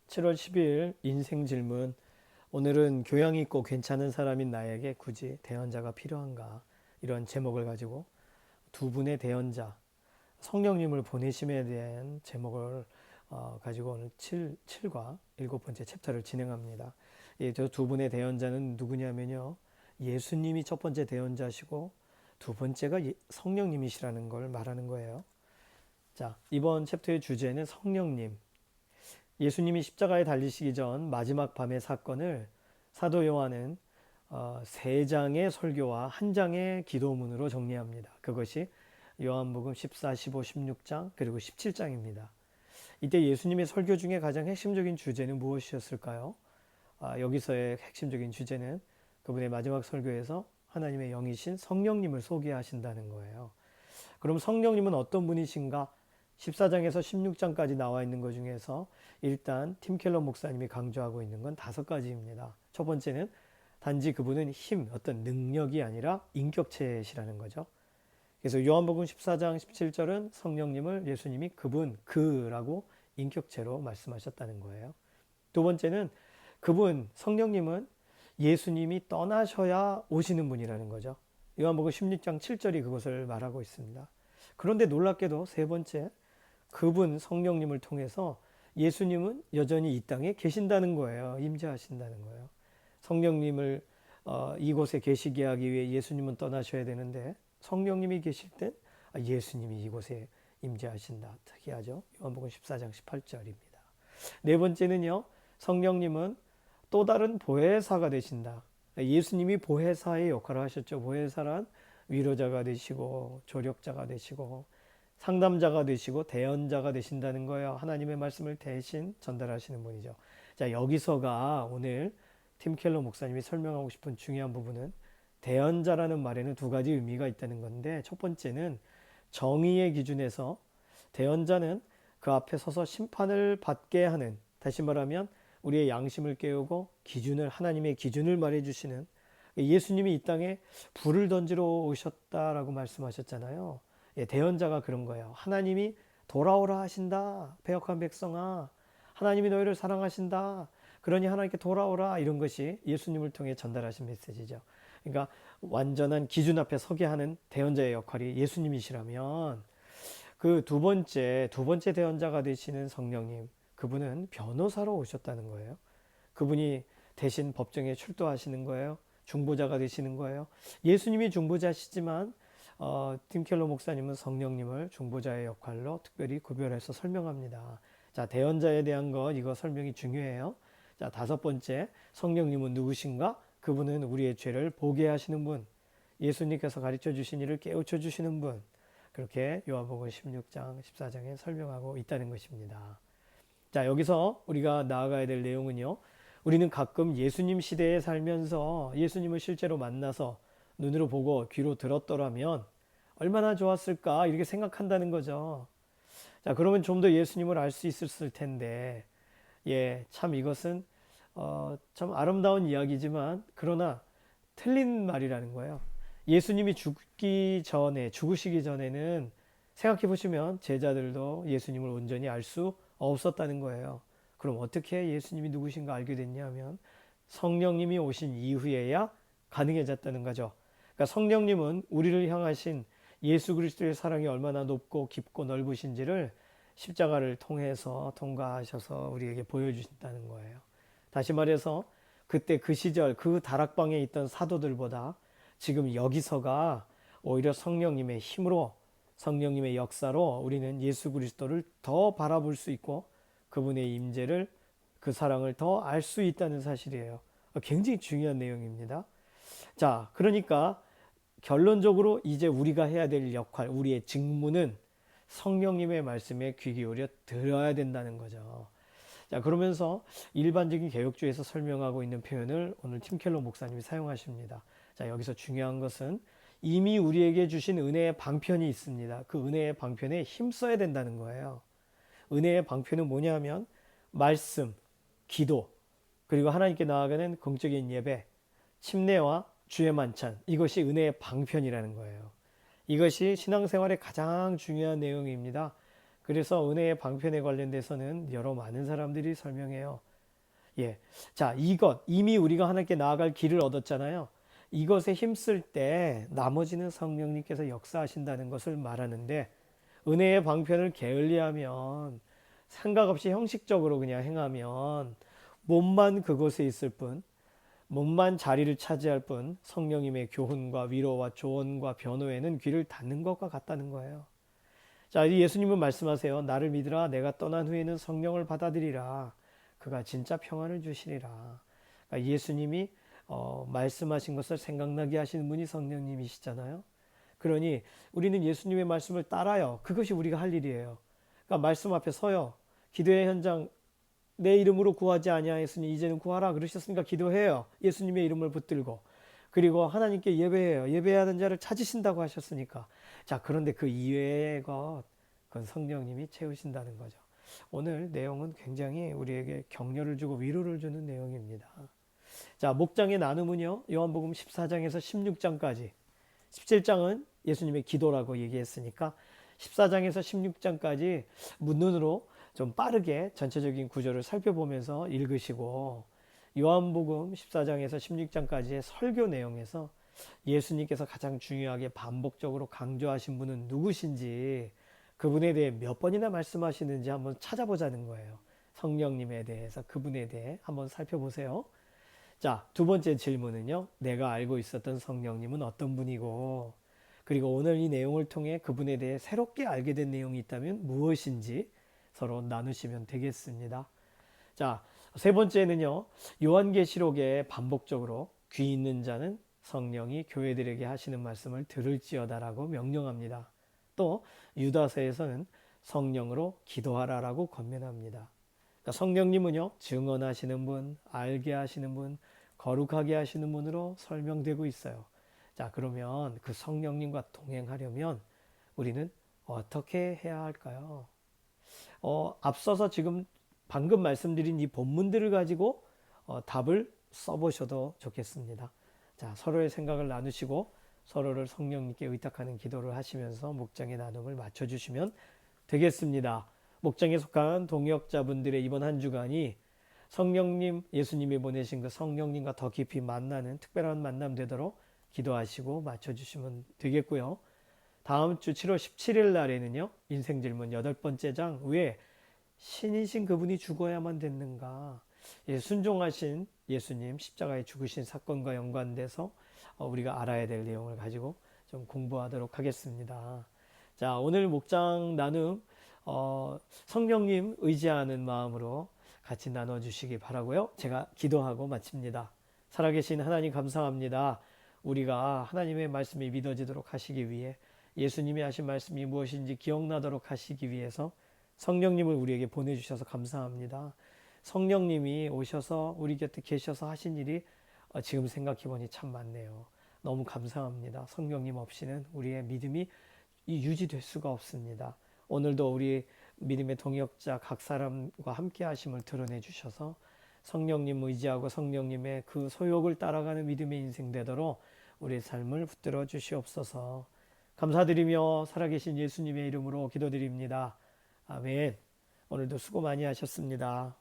7월 10일 인생 질문. 오늘은 교양 있고 괜찮은 사람인 나에게 굳이 대언자가 필요한가? 이런 제목을 가지고 두 분의 대언자, 성령님을 보내심에 대한 제목을 가지고 오늘 7과 일곱 번째 챕터를 진행합니다. 저 두 분의 대언자는 누구냐면요. 예수님이 첫 번째 대언자시고 두 번째가 성령님이시라는 걸 말하는 거예요. 자, 이번 챕터의 주제는 성령님. 예수님이 십자가에 달리시기 전 마지막 밤의 사건을 사도 요한은 세 장의 설교와 한 장의 기도문으로 정리합니다. 그것이 요한복음 14, 15, 16장 그리고 17장입니다. 이때 예수님의 설교 중에 가장 핵심적인 주제는 무엇이었을까요? 여기서의 핵심적인 주제는 그분의 마지막 설교에서 하나님의 영이신 성령님을 소개하신다는 거예요. 그럼 성령님은 어떤 분이신가? 14장에서 16장까지 나와 있는 것 중에서 일단 팀 켈러 목사님이 강조하고 있는 건 5가지입니다. 첫 번째는 단지 그분은 힘, 어떤 능력이 아니라 인격체시라는 거죠. 그래서 요한복음 14장 17절은 성령님을 예수님이 그분, 그라고 인격체로 말씀하셨다는 거예요. 두 번째는 그분, 성령님은 예수님이 떠나셔야 오시는 분이라는 거죠. 요한복음 16장 7절이 그것을 말하고 있습니다. 그런데 놀랍게도 세 번째, 그분 성령님을 통해서 예수님은 여전히 이 땅에 계신다는 거예요. 임재하신다는 거예요. 성령님을 이곳에 계시게 하기 위해 예수님은 떠나셔야 되는데 성령님이 계실 땐 예수님이 이곳에 임재하신다. 특이하죠. 요한복음 14장 18절입니다. 네 번째는요. 성령님은 또 다른 보혜사가 되신다. 예수님이 보혜사의 역할을 하셨죠. 보혜사란 위로자가 되시고 조력자가 되시고 상담자가 되시고 대언자가 되신다는 거예요. 하나님의 말씀을 대신 전달하시는 분이죠. 자, 여기서가 오늘 팀 켈러 목사님이 설명하고 싶은 중요한 부분은 대언자라는 말에는 두 가지 의미가 있다는 건데, 첫 번째는 정의의 기준에서 대언자는 그 앞에 서서 심판을 받게 하는, 다시 말하면 우리의 양심을 깨우고 기준을, 하나님의 기준을 말해주시는, 예수님이 이 땅에 불을 던지러 오셨다라고 말씀하셨잖아요. 예, 대언자가 그런 거예요. 하나님이 돌아오라 하신다. 패역한 백성아, 하나님이 너희를 사랑하신다. 그러니 하나님께 돌아오라. 이런 것이 예수님을 통해 전달하신 메시지죠. 그러니까 완전한 기준 앞에 서게 하는 대언자의 역할이 예수님이시라면, 그 두 번째 대언자가 되시는 성령님, 그분은 변호사로 오셨다는 거예요. 그분이 대신 법정에 출두하시는 거예요. 중보자가 되시는 거예요. 예수님이 중보자시지만 팀 켈러 목사님은 성령님을 중보자의 역할로 특별히 구별해서 설명합니다. 자, 대언자에 대한 것, 이거 설명이 중요해요. 자, 다섯 번째, 성령님은 누구신가? 그분은 우리의 죄를 보게 하시는 분, 예수님께서 가르쳐 주신 일을 깨우쳐 주시는 분, 그렇게 요한복음 16장 14장에 설명하고 있다는 것입니다. 자, 여기서 우리가 나아가야 될 내용은요, 우리는 가끔 예수님 시대에 살면서 예수님을 실제로 만나서 눈으로 보고 귀로 들었더라면 얼마나 좋았을까, 이렇게 생각한다는 거죠. 자, 그러면 좀 더 예수님을 알 수 있었을 텐데, 참 이것은 참 아름다운 이야기지만 그러나 틀린 말이라는 거예요. 예수님이 죽으시기 전에는 생각해 보시면 제자들도 예수님을 온전히 알 수 없었다는 거예요. 그럼 어떻게 예수님이 누구신가 알게 됐냐면 성령님이 오신 이후에야 가능해졌다는 거죠. 그러니까 성령님은 우리를 향하신 예수 그리스도의 사랑이 얼마나 높고 깊고 넓으신지를 십자가를 통해서 통과하셔서 우리에게 보여주신다는 거예요. 다시 말해서 그때 그 시절 그 다락방에 있던 사도들보다 지금 여기서가 오히려 성령님의 힘으로, 성령님의 역사로 우리는 예수 그리스도를 더 바라볼 수 있고 그분의 임재를, 그 사랑을 더 알 수 있다는 사실이에요. 굉장히 중요한 내용입니다. 자, 그러니까 결론적으로 이제 우리가 해야 될 역할, 우리의 직무는 성령님의 말씀에 귀 기울여 들어야 된다는 거죠. 자, 그러면서 일반적인 개혁주의에서 설명하고 있는 표현을 오늘 팀 켈러 목사님이 사용하십니다. 자, 여기서 중요한 것은 이미 우리에게 주신 은혜의 방편이 있습니다. 그 은혜의 방편에 힘써야 된다는 거예요. 은혜의 방편은 뭐냐면 말씀, 기도, 그리고 하나님께 나아가는 공적인 예배, 침례와 주의 만찬, 이것이 은혜의 방편이라는 거예요. 이것이 신앙생활의 가장 중요한 내용입니다. 그래서 은혜의 방편에 관련돼서는 여러 많은 사람들이 설명해요. 예. 자, 이것, 이미 우리가 하나님께 나아갈 길을 얻었잖아요. 이것에 힘쓸 때 나머지는 성령님께서 역사하신다는 것을 말하는데, 은혜의 방편을 게을리하면, 생각 없이 형식적으로 그냥 행하면, 몸만 그곳에 있을 뿐, 몸만 자리를 차지할 뿐, 성령님의 교훈과 위로와 조언과 변호에는 귀를 닫는 것과 같다는 거예요. 자, 예수님은 말씀하세요. 나를 믿으라. 내가 떠난 후에는 성령을 받아들이라. 그가 진짜 평안을 주시리라. 그러니까 예수님이 말씀하신 것을 생각나게 하시는 분이 성령님이시잖아요. 그러니 우리는 예수님의 말씀을 따라요. 그것이 우리가 할 일이에요. 그러니까 말씀 앞에 서요. 기도의 현장, 내 이름으로 구하지 아니하였으니 이제는 구하라 그러셨으니까 기도해요. 예수님의 이름을 붙들고. 그리고 하나님께 예배해요. 예배하는 자를 찾으신다고 하셨으니까. 자, 그런데 그 이외의 것, 그건 성령님이 채우신다는 거죠. 오늘 내용은 굉장히 우리에게 격려를 주고 위로를 주는 내용입니다. 자, 목장의 나눔은요, 요한복음 14장에서 16장까지, 17장은 예수님의 기도라고 얘기했으니까 14장에서 16장까지 문눈으로 좀 빠르게 전체적인 구조를 살펴보면서 읽으시고, 요한복음 14장에서 16장까지의 설교 내용에서 예수님께서 가장 중요하게 반복적으로 강조하신 분은 누구신지, 그분에 대해 몇 번이나 말씀하시는지 한번 찾아보자는 거예요. 성령님에 대해서, 그분에 대해 한번 살펴보세요. 자, 두 번째 질문은요. 내가 알고 있었던 성령님은 어떤 분이고, 그리고 오늘 이 내용을 통해 그분에 대해 새롭게 알게 된 내용이 있다면 무엇인지 서로 나누시면 되겠습니다. 자, 세 번째는요. 요한계시록에 반복적으로 귀 있는 자는 성령이 교회들에게 하시는 말씀을 들을지어다라고 명령합니다. 또 유다서에서는 성령으로 기도하라라고 권면합니다. 그러니까 성령님은요, 증언하시는 분, 알게 하시는 분, 거룩하게 하시는 분으로 설명되고 있어요. 자, 그러면 그 성령님과 동행하려면 우리는 어떻게 해야 할까요? 앞서서 지금 방금 말씀드린 이 본문들을 가지고 답을 써보셔도 좋겠습니다. 자, 서로의 생각을 나누시고 서로를 성령님께 의탁하는 기도를 하시면서 목장의 나눔을 맞춰주시면 되겠습니다. 목장에 속한 동역자분들의 이번 한 주간이 성령님, 예수님이 보내신 그 성령님과 더 깊이 만나는 특별한 만남 되도록 기도하시고 맞춰주시면 되겠고요. 다음 주 7월 17일 날에는요, 인생질문 8번째 장, 왜 신이신 그분이 죽어야만 됐는가? 순종하신 예수님 십자가에 죽으신 사건과 연관돼서 우리가 알아야 될 내용을 가지고 좀 공부하도록 하겠습니다. 자, 오늘 목장 나눔 성령님 의지하는 마음으로 같이 나눠주시기 바라고요. 제가 기도하고 마칩니다. 살아계신 하나님 감사합니다. 우리가 하나님의 말씀이 믿어지도록 하시기 위해, 예수님이 하신 말씀이 무엇인지 기억나도록 하시기 위해서 성령님을 우리에게 보내주셔서 감사합니다. 성령님이 오셔서 우리 곁에 계셔서 하신 일이 지금 생각해보니 참 많네요. 너무 감사합니다. 성령님 없이는 우리의 믿음이 유지될 수가 없습니다. 오늘도 우리 믿음의 동역자 각 사람과 함께 하심을 드러내 주셔서 성령님 의지하고 성령님의 그 소욕을 따라가는 믿음의 인생 되도록 우리의 삶을 붙들어 주시옵소서. 감사드리며 살아계신 예수님의 이름으로 기도드립니다. 아멘. 오늘도 수고 많이 하셨습니다.